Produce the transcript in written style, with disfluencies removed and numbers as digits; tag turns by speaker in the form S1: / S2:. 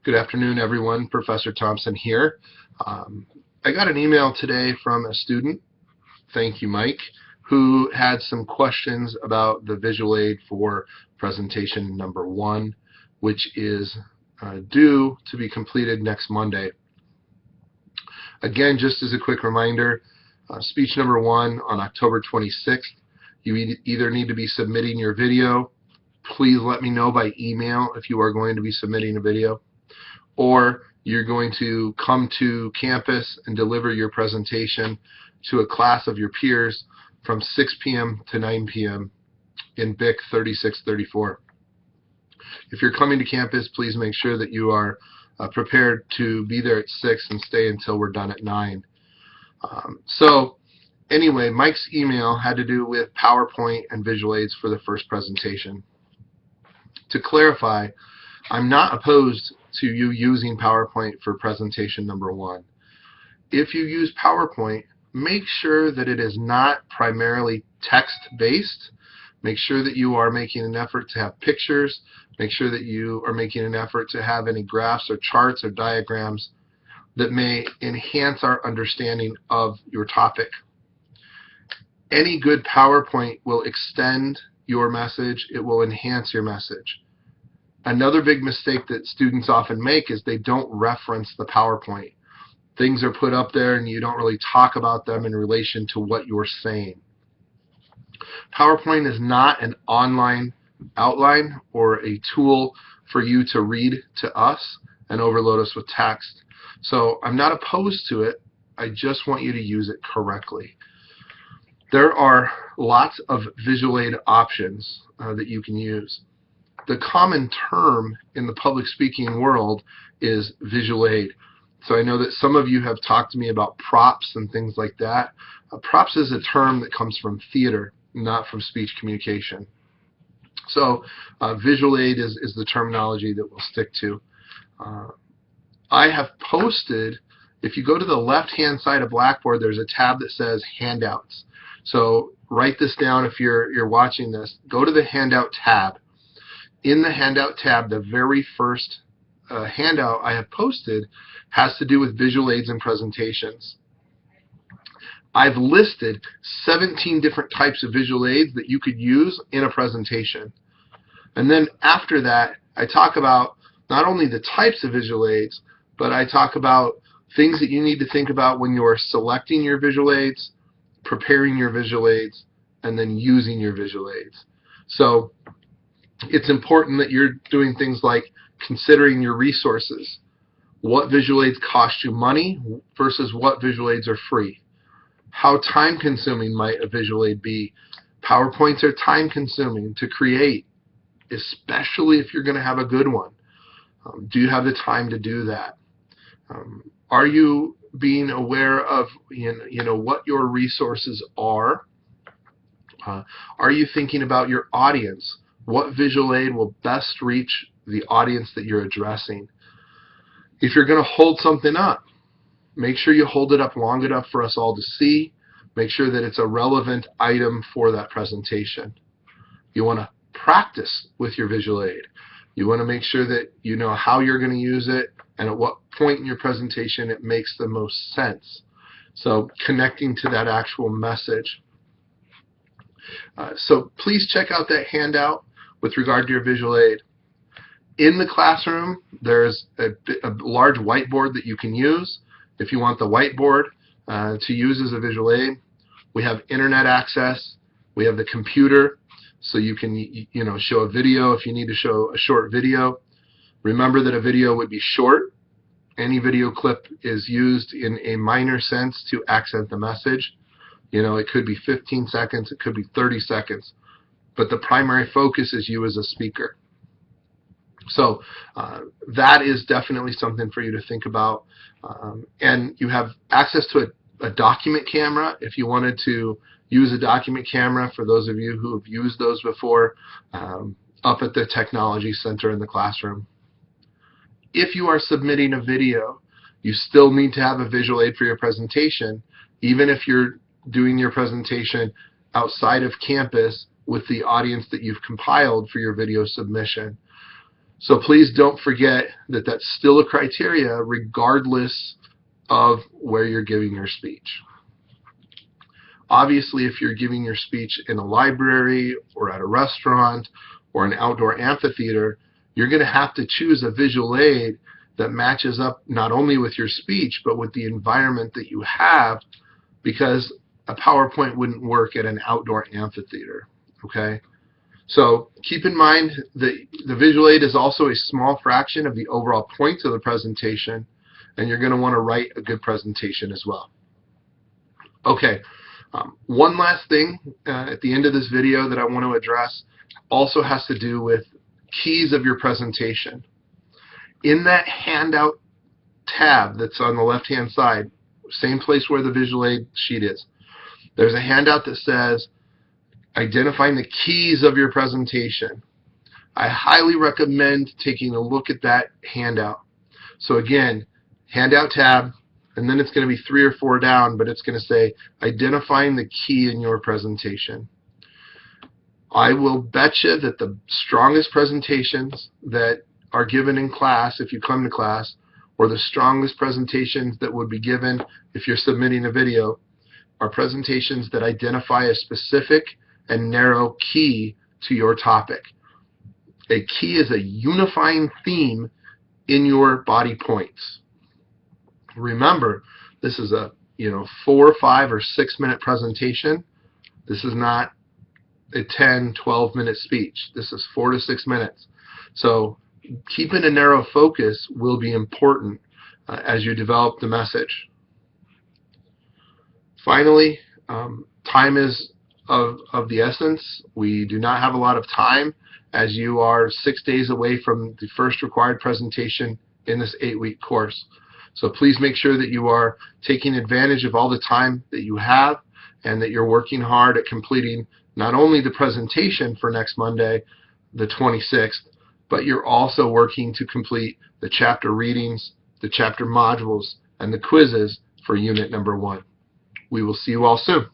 S1: Good afternoon, everyone. Professor Thompson here. I got an email today from a student, thank you, Mike, who had some questions about the visual aid for presentation number 1, which is due to be completed next Monday. Again, just as a quick reminder, speech number 1 on October 26th. You either need to be submitting your video. Please let me know by email if you are going to be submitting a video, or you're going to come to campus and deliver your presentation to a class of your peers from 6 p.m. to 9 p.m. in BIC 3634. If you're coming to campus, please make sure that you are prepared to be there at 6 and stay until we're done at 9. So anyway, Mike's email had to do with PowerPoint and visual aids for the first presentation. To clarify, I'm not opposed to you using PowerPoint for presentation number 1. If you use PowerPoint, make sure that it is not primarily text-based. Make sure that you are making an effort to have pictures. Make sure that you are making an effort to have any graphs or charts or diagrams that may enhance our understanding of your topic. Any good PowerPoint will extend your message. It will enhance your message. Another big mistake that students often make is they don't reference the PowerPoint. Things are put up there and you don't really talk about them in relation to what you're saying. PowerPoint is not an online outline or a tool for you to read to us and overload us with text. So I'm not opposed to it. I just want you to use it correctly. There are lots of visual aid options that you can use. The common term in the public speaking world is visual aid. So I know that some of you have talked to me about props and things like that. Props is a term that comes from theater, not from speech communication. So visual aid is the terminology that we'll stick to. I have posted, if you go to the left-hand side of Blackboard, there's a tab that says Handouts. So write this down if you're watching this. Go to the Handout tab. In the Handout tab, the very first handout I have posted has to do with visual aids and presentations. I've listed 17 different types of visual aids that you could use in a presentation. And then after that, I talk about not only the types of visual aids, but I talk about things that you need to think about when you're selecting your visual aids, preparing your visual aids, and then using your visual aids. So it's important that you're doing things like considering your resources. What visual aids cost you money versus what visual aids are free? How time-consuming might a visual aid be? PowerPoints are time-consuming to create, especially if you're going to have a good one. Do you have the time to do that? Are you being aware of what your resources are? Are you thinking about your audience? What visual aid will best reach the audience that you're addressing? If you're going to hold something up, make sure you hold it up long enough for us all to see. Make sure that it's a relevant item for that presentation. You want to practice with your visual aid. You want to make sure that you know how you're going to use it and at what point in your presentation it makes the most sense. So connecting to that actual message. So please check out that handout with regard to your visual aid. In the classroom, there's a large whiteboard that you can use if you want the whiteboard to use as a visual aid. We have internet access. We have the computer, so you can show a video if you need to show a short video. Remember that a video would be short. Any video clip is used in a minor sense to accent the message. It could be 15 seconds, it could be 30 seconds, but the primary focus is you as a speaker. So that is definitely something for you to think about. And you have access to a document camera if you wanted to use a document camera, for those of you who have used those before, up at the Technology Center in the classroom. If you are submitting a video, you still need to have a visual aid for your presentation, even if you're doing your presentation outside of campus with the audience that you've compiled for your video submission. So please don't forget that that's still a criteria regardless of where you're giving your speech. Obviously, if you're giving your speech in a library or at a restaurant or an outdoor amphitheater, you're going to have to choose a visual aid that matches up not only with your speech but with the environment that you have, because a PowerPoint wouldn't work at an outdoor amphitheater. Okay? So keep in mind that the visual aid is also a small fraction of the overall points of the presentation, and you're going to want to write a good presentation as well. Okay, one last thing at the end of this video that I want to address also has to do with keys of your presentation. In that handout tab that's on the left-hand side, same place where the visual aid sheet is, there's a handout that says identifying the keys of your presentation. I highly recommend taking a look at that handout. So again, handout tab, and then it's going to be 3 or 4 down, but it's going to say identifying the key in your presentation. I will bet you that the strongest presentations that are given in class, if you come to class, or the strongest presentations that would be given if you're submitting a video, are presentations that identify a specific and narrow key to your topic. A key is a unifying theme in your body points. Remember, this is a 4, 5, or 6 minute presentation. This is not a 10, 12 minute speech. This is 4 to 6 minutes. So keeping a narrow focus will be important as you develop the message. Finally, time is of the essence. We do not have a lot of time, as you are 6 days away from the first required presentation in this 8-week course. So please make sure that you are taking advantage of all the time that you have, and that you're working hard at completing not only the presentation for next Monday, the 26th, but you're also working to complete the chapter readings, the chapter modules, and the quizzes for unit number 1. We will see you all soon.